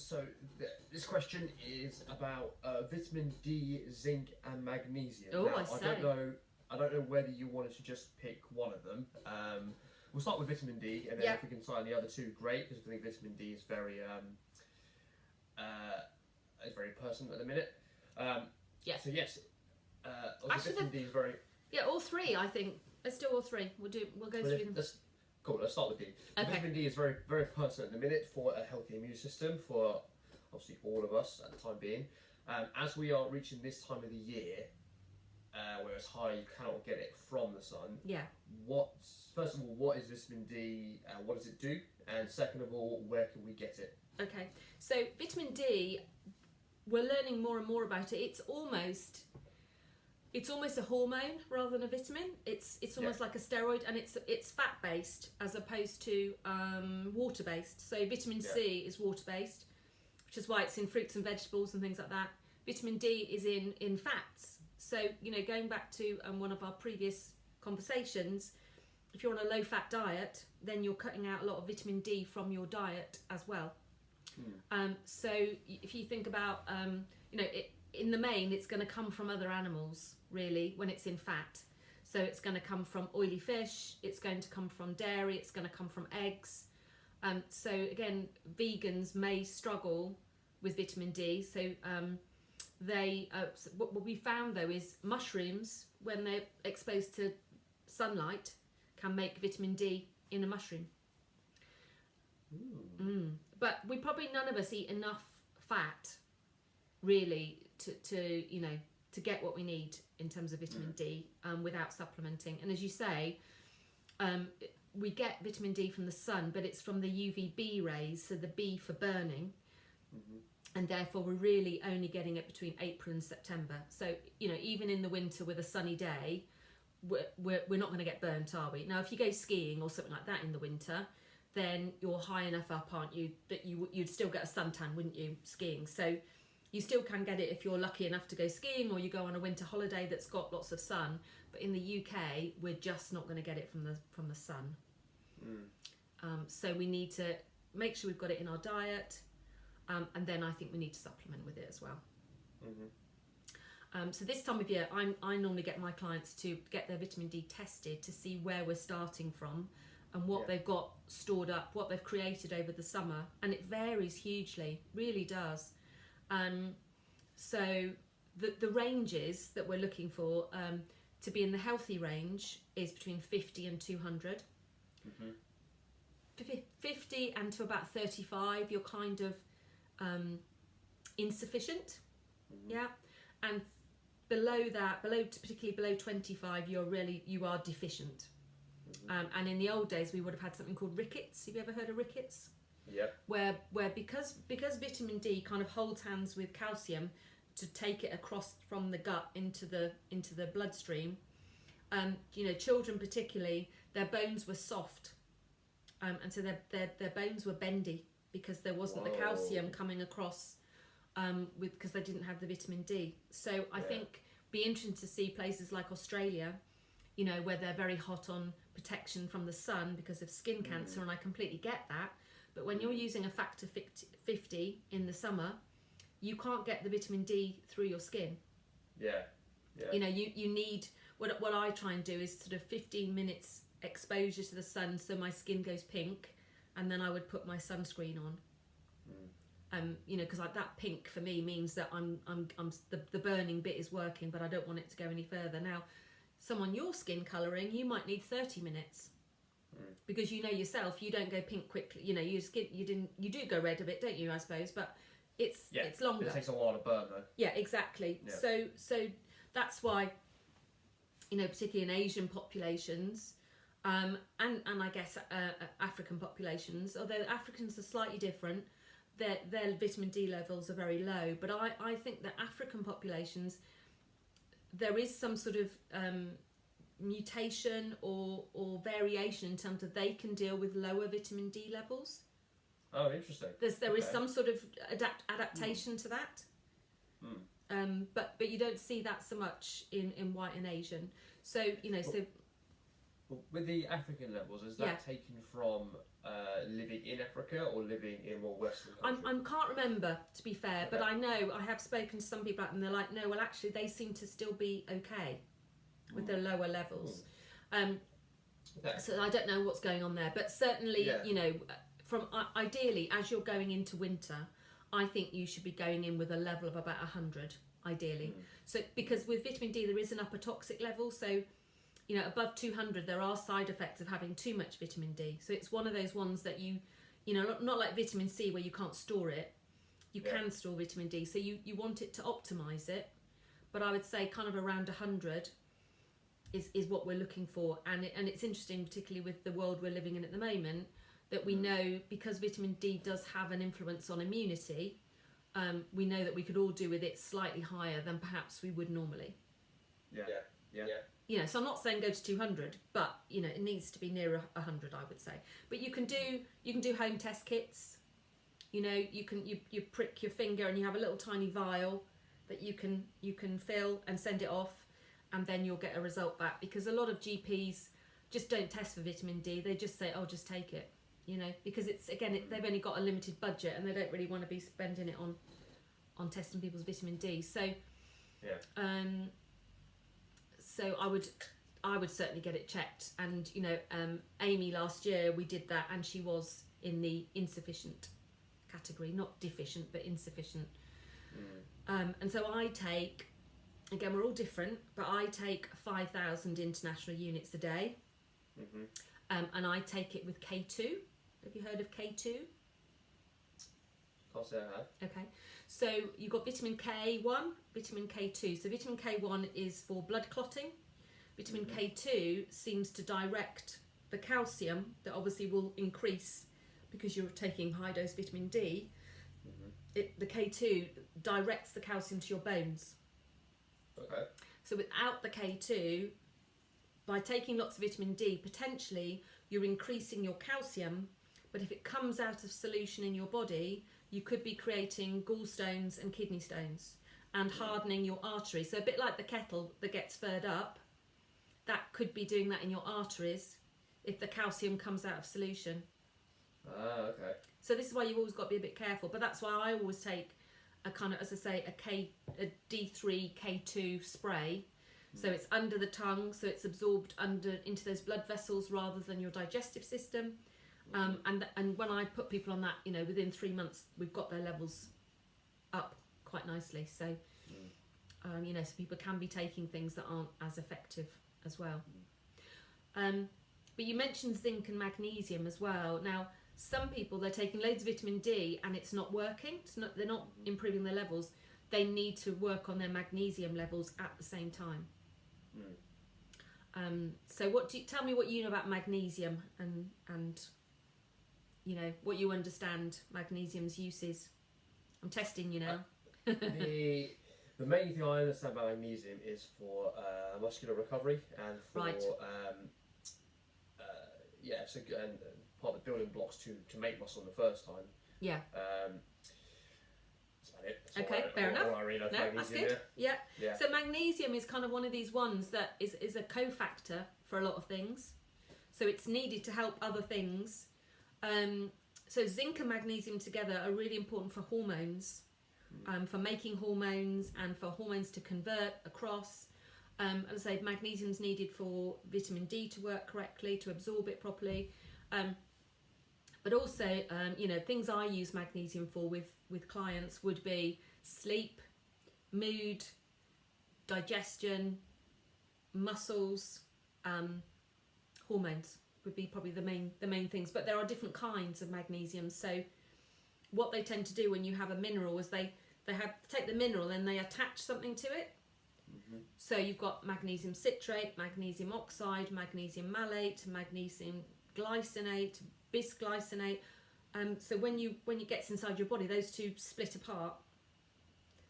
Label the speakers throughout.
Speaker 1: So this question is about vitamin D, zinc, and magnesium.
Speaker 2: Oh,
Speaker 1: now,
Speaker 2: I see.
Speaker 1: I don't know whether you wanted to just pick one of them. We'll start with vitamin D, and then if we can sign the other two, great, because I think vitamin D is very personal at the minute.
Speaker 2: Yeah.
Speaker 1: So yes,
Speaker 2: Actually,
Speaker 1: vitamin D is very.
Speaker 2: Yeah, all three. I think let's do all three. We'll go through them.
Speaker 1: Cool. Let's start with D.
Speaker 2: Okay.
Speaker 1: Vitamin D is very very pertinent at the minute for a healthy immune system for obviously all of us at the time being. As we are reaching this time of the year, where it's high, you cannot get it from the sun.
Speaker 2: Yeah.
Speaker 1: First of all, what is vitamin D? What does it do? And second of all, where can we get it?
Speaker 2: Okay. So vitamin D, we're learning more and more about it. It's almost a hormone rather than a vitamin. It's almost like a steroid, and it's fat based as opposed to water based. So vitamin C is water based, which is why it's in fruits and vegetables and things like that. Vitamin D is in fats. So going back to one of our previous conversations, if you're on a low fat diet, then you're cutting out a lot of vitamin D from your diet as well. So if you think about in the main, it's going to come from other animals, really, when it's in fat. So it's going to come from oily fish, it's going to come from dairy, it's going to come from eggs. So again, vegans may struggle with vitamin D. So what we found though is mushrooms, when they're exposed to sunlight, can make vitamin D in a mushroom. But we probably none of us eat enough fat really to get what we need in terms of vitamin D without supplementing. And as you say, we get vitamin D from the sun, but it's from the UVB rays, so the B for burning. And therefore we're really only getting it between April and September. So even in the winter with a sunny day, we're not going to get burnt, are we? Now if you go skiing or something like that in the winter, then you're high enough up, aren't you, that you'd still get a suntan, wouldn't you, skiing? So you still can get it if you're lucky enough to go skiing, or you go on a winter holiday that's got lots of sun. But in the UK, we're just not going to get it from the sun. So we need to make sure we've got it in our diet, and then I think we need to supplement with it as well. So this time of year, I normally get my clients to get their vitamin D tested to see where we're starting from and what they've got stored up, what they've created over the summer. And it varies hugely, really does. So the ranges that we're looking for to be in the healthy range is between 50 and 200. 50 and to about 35, you're kind of insufficient. And below that, particularly below 25, you are deficient. And in the old days, we would have had something called rickets. Have you ever heard of rickets?
Speaker 1: Yeah.
Speaker 2: Where because vitamin D kind of holds hands with calcium to take it across from the gut into the bloodstream. Children particularly, their bones were soft, and so their bones were bendy because there wasn't the calcium coming across because they didn't have the vitamin D. So I think be interesting to see places like Australia, where they're very hot on protection from the sun because of skin cancer, and I completely get that. But when you're using a factor 50 in the summer, you can't get the vitamin D through your skin.
Speaker 1: Yeah.
Speaker 2: You need, what I try and do is sort of 15 minutes exposure to the sun so my skin goes pink, and then I would put my sunscreen on. Because like that pink for me means that the burning bit is working, but I don't want it to go any further. Now, someone your skin colouring, you might need 30 minutes. Because yourself, you don't go pink quickly. Your skin, you do go red a bit, don't you? I suppose, but it's longer.
Speaker 1: It takes a while to burn, though.
Speaker 2: Yeah, exactly. Yeah. So that's why, particularly in Asian populations, and I guess African populations, although Africans are slightly different, their vitamin D levels are very low. But I think that African populations, there is some sort of mutation or variation in terms of they can deal with lower vitamin D levels.
Speaker 1: Oh, interesting.
Speaker 2: There is some sort of adaptation to that. But you don't see that so much in white and Asian. So
Speaker 1: Well, with the African levels, is that taken from living in Africa or living in more Western countries?
Speaker 2: I can't remember, to be fair, but I know I have spoken to some people out and they're like, no, well, actually, they seem to still be okay with the lower levels. So I don't know what's going on there, but certainly, you know, from ideally, as you're going into winter, I think you should be going in with a level of about 100, ideally. So because with vitamin D, there is an upper toxic level, so you know, above 200, there are side effects of having too much vitamin D. So it's one of those ones that you know, not like vitamin C where you can't store it. You can store vitamin D, so you want it to optimise it. But I would say kind of around 100 is what we're looking for. And it's interesting, particularly with the world we're living in at the moment, that we know because vitamin D does have an influence on immunity, we know that we could all do with it slightly higher than perhaps we would normally.
Speaker 1: Yeah.
Speaker 2: You know, so I'm not saying go to 200, but you know, it needs to be near 100, I would say. But you can do home test kits. You know, you prick your finger and you have a little tiny vial that you can fill and send it off, and then you'll get a result back. Because a lot of GPs just don't test for vitamin D. They just say, oh, just take it. You know, because it's they've only got a limited budget and they don't really want to be spending it on testing people's vitamin D. So so I would certainly get it checked. And you know, Amy last year we did that, and she was in the insufficient category, not deficient but insufficient. And so I take, again, we're all different, but I take 5,000 international units a day, and I take it with K2. Have you heard of K2?
Speaker 1: Can't say I have.
Speaker 2: Okay, so you've got vitamin K1, vitamin K2. So vitamin K1 is for blood clotting. Vitamin K2 seems to direct the calcium that obviously will increase because you're taking high dose vitamin D. The K2 directs the calcium to your bones.
Speaker 1: Okay.
Speaker 2: So without the K2, by taking lots of vitamin D, potentially you're increasing your calcium, but if it comes out of solution in your body, you could be creating gallstones and kidney stones and hardening your arteries. So a bit like the kettle that gets furred up, that could be doing that in your arteries if the calcium comes out of solution.
Speaker 1: Ah, okay.
Speaker 2: So this is why you've always got to be a bit careful. But that's why I always take a kind of, as I say, a D3 K2 spray. So it's under the tongue, so it's absorbed into those blood vessels rather than your digestive system. And when I put people on that, you know, within 3 months, we've got their levels up quite nicely. So, you know, so people can be taking things that aren't as effective as well. But you mentioned zinc and magnesium as well. Now, some people, they're taking loads of vitamin D and it's not working. They're not improving their levels. They need to work on their magnesium levels at the same time. So tell me what you know about magnesium and you know what you understand magnesium's uses. I'm testing you now.
Speaker 1: The main thing I understand about magnesium is for muscular recovery and for so and part of the building blocks to make muscle in the first time.
Speaker 2: Yeah.
Speaker 1: That's about it. That's
Speaker 2: okay, fair enough.
Speaker 1: I really know
Speaker 2: no, that's good. Yeah. So magnesium is kind of one of these ones that is a cofactor for a lot of things. So it's needed to help other things. So zinc and magnesium together are really important for hormones, for making hormones and for hormones to convert across. As I say, magnesium's needed for vitamin D to work correctly, to absorb it properly. But also, you know, things I use magnesium for with clients would be sleep, mood, digestion, muscles, hormones would be probably the main things. But there are different kinds of magnesium. So what they tend to do when you have a mineral is they take the mineral and they attach something to it. So you've got magnesium citrate, magnesium oxide, magnesium malate, magnesium glycinate, bisglycinate. So when it gets inside your body, those two split apart.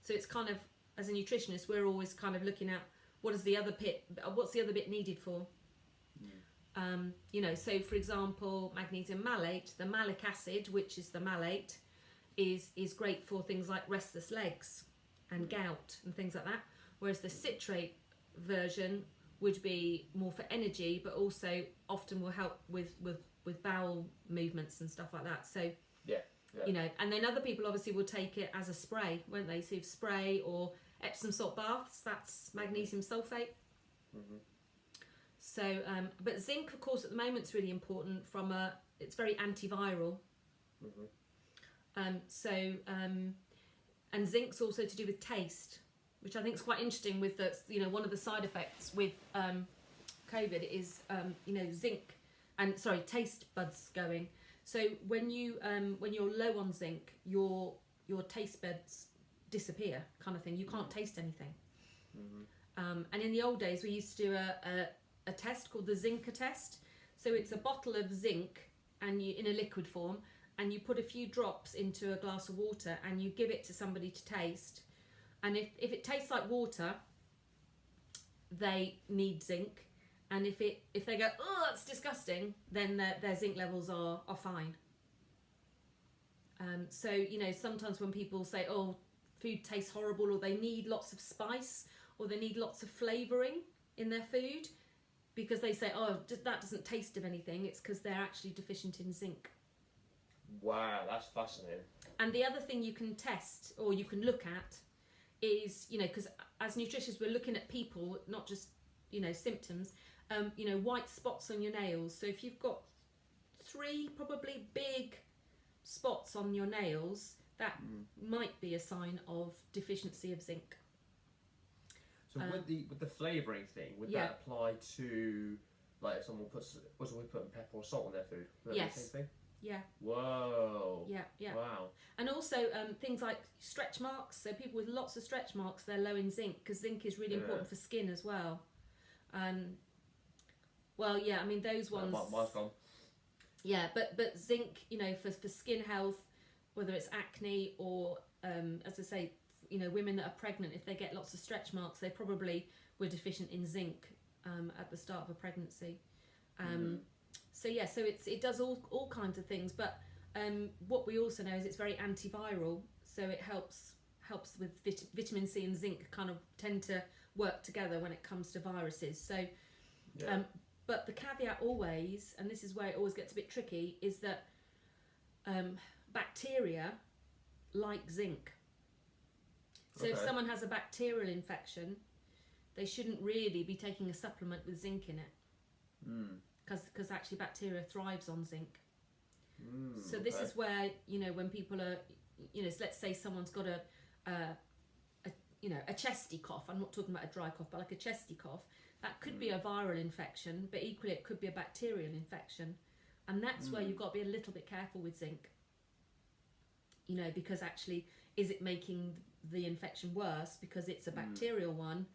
Speaker 2: So it's kind of, as a nutritionist, we're always kind of looking at what's the other bit needed for. You know, so for example, magnesium malate, the malic acid, which is the malate, is great for things like restless legs and gout and things like that. Whereas the citrate version would be more for energy, but also often will help with bowel movements and stuff like that. So you know, and then other people obviously will take it as a spray, won't they? So spray or Epsom salt baths, that's magnesium sulfate.
Speaker 1: Mm-hmm.
Speaker 2: So, but zinc, of course, at the moment is really important it's very antiviral.
Speaker 1: Mm-hmm.
Speaker 2: And zinc's also to do with taste, which I think is quite interesting with the, you know, one of the side effects with COVID is, you know, taste buds going. So when you're low on zinc, your taste buds disappear, kind of thing. You can't taste anything.
Speaker 1: Mm-hmm.
Speaker 2: And in the old days, we used to do a test called the zinc test. So it's a bottle of zinc and in a liquid form, and you put a few drops into a glass of water and you give it to somebody to taste. And if it tastes like water, they need zinc. And if they go, oh, that's disgusting, then their zinc levels are fine. So, you know, sometimes when people say, oh, food tastes horrible, or they need lots of spice, or they need lots of flavouring in their food, because they say, oh, that doesn't taste of anything, it's because they're actually deficient in zinc.
Speaker 1: Wow, that's fascinating.
Speaker 2: And the other thing you can test, or you can look at, is, you know, because as nutritionists, we're looking at people, not just, you know, symptoms. You know, white spots on your nails. So if you've got 3 probably big spots on your nails, that might be a sign of deficiency of zinc.
Speaker 1: So with the flavouring thing, would that apply to, like, if someone puts putting pepper or salt on their food? Would that be the same thing?
Speaker 2: Yeah.
Speaker 1: Whoa.
Speaker 2: Yeah.
Speaker 1: Wow.
Speaker 2: And also things like stretch marks. So people with lots of stretch marks, they're low in zinc, because zinc is really important for skin as well. Well, yeah, I mean, those ones...
Speaker 1: Mine's gone.
Speaker 2: Yeah, but zinc, you know, for skin health, whether it's acne or, as I say, you know, women that are pregnant, if they get lots of stretch marks, they probably were deficient in zinc at the start of a pregnancy. So, yeah, so it does all kinds of things. But what we also know is it's very antiviral, so it helps with vitamin C and zinc kind of tend to work together when it comes to viruses. So... but the caveat always, and this is where it always gets a bit tricky, is that bacteria like zinc. So if someone has a bacterial infection, they shouldn't really be taking a supplement with zinc in it, because actually bacteria thrives on zinc. So this is where, you know, when people are, you know, let's say someone's got a chesty cough. I'm not talking about a dry cough, but like a chesty cough. That could be a viral infection, but equally it could be a bacterial infection. And that's where you've got to be a little bit careful with zinc. You know, because actually, is it making the infection worse because it's a bacterial one?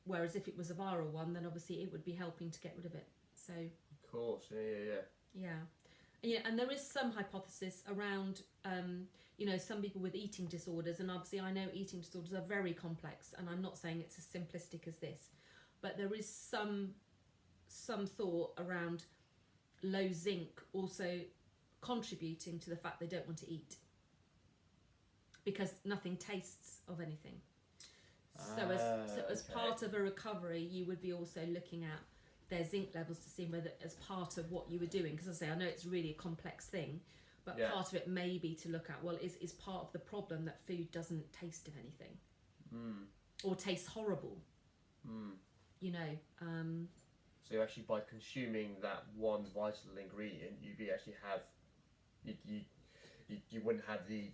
Speaker 2: Whereas if it was a viral one, then obviously it would be helping to get rid of it. So... Of
Speaker 1: course, yeah.
Speaker 2: And there is some hypothesis around, you know, some people with eating disorders. And obviously I know eating disorders are very complex. And I'm not saying it's as simplistic as this. But there is some thought around low zinc also contributing to the fact they don't want to eat, because nothing tastes of anything. So as part of a recovery, you would be also looking at their zinc levels to see whether, as part of what you were doing, because I know it's really a complex thing, but part of it may be to look at, well, is part of the problem that food doesn't taste of anything or tastes horrible. You know,
Speaker 1: so actually by consuming that one vital ingredient, you actually have you wouldn't have the,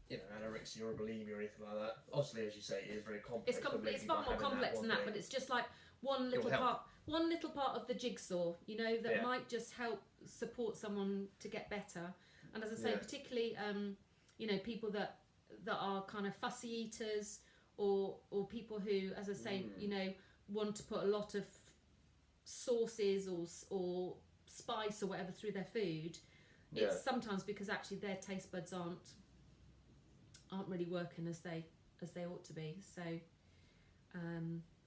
Speaker 1: you know, anorexia or bulimia or anything like that. Obviously, as you say, it is very complex.
Speaker 2: It's far more complex than that, but it's just like one little part of the jigsaw, you know, that might just help support someone to get better. And as I say, particularly, you know, people that are kind of fussy eaters, or people who, as I say, you know, want to put a lot of sauces or spice or whatever through their food. It's sometimes because actually their taste buds aren't really working as they ought to be. So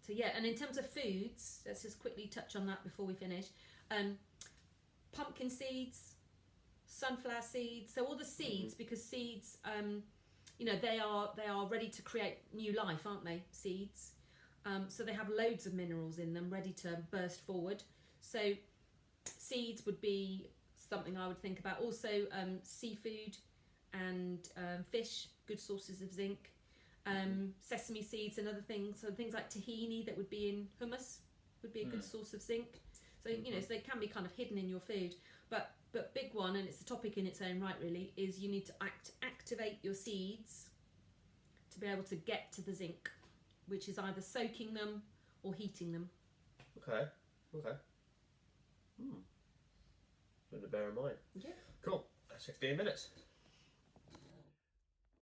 Speaker 2: yeah, and in terms of foods, let's just quickly touch on that before we finish. Pumpkin seeds, sunflower seeds, so all the seeds, because seeds, you know, they are ready to create new life, aren't they? Seeds. So they have loads of minerals in them ready to burst forward. So seeds would be something I would think about. Also seafood and fish, good sources of zinc. Sesame seeds and other things. So things like tahini that would be in hummus would be a good source of zinc. So you know, so they can be kind of hidden in your food. But big one, and it's a topic in its own right really, is you need to activate your seeds to be able to get to the zinc, which is either soaking them or heating them.
Speaker 1: Okay. Something to bear in mind.
Speaker 2: Yeah.
Speaker 1: Cool. That's 15 minutes.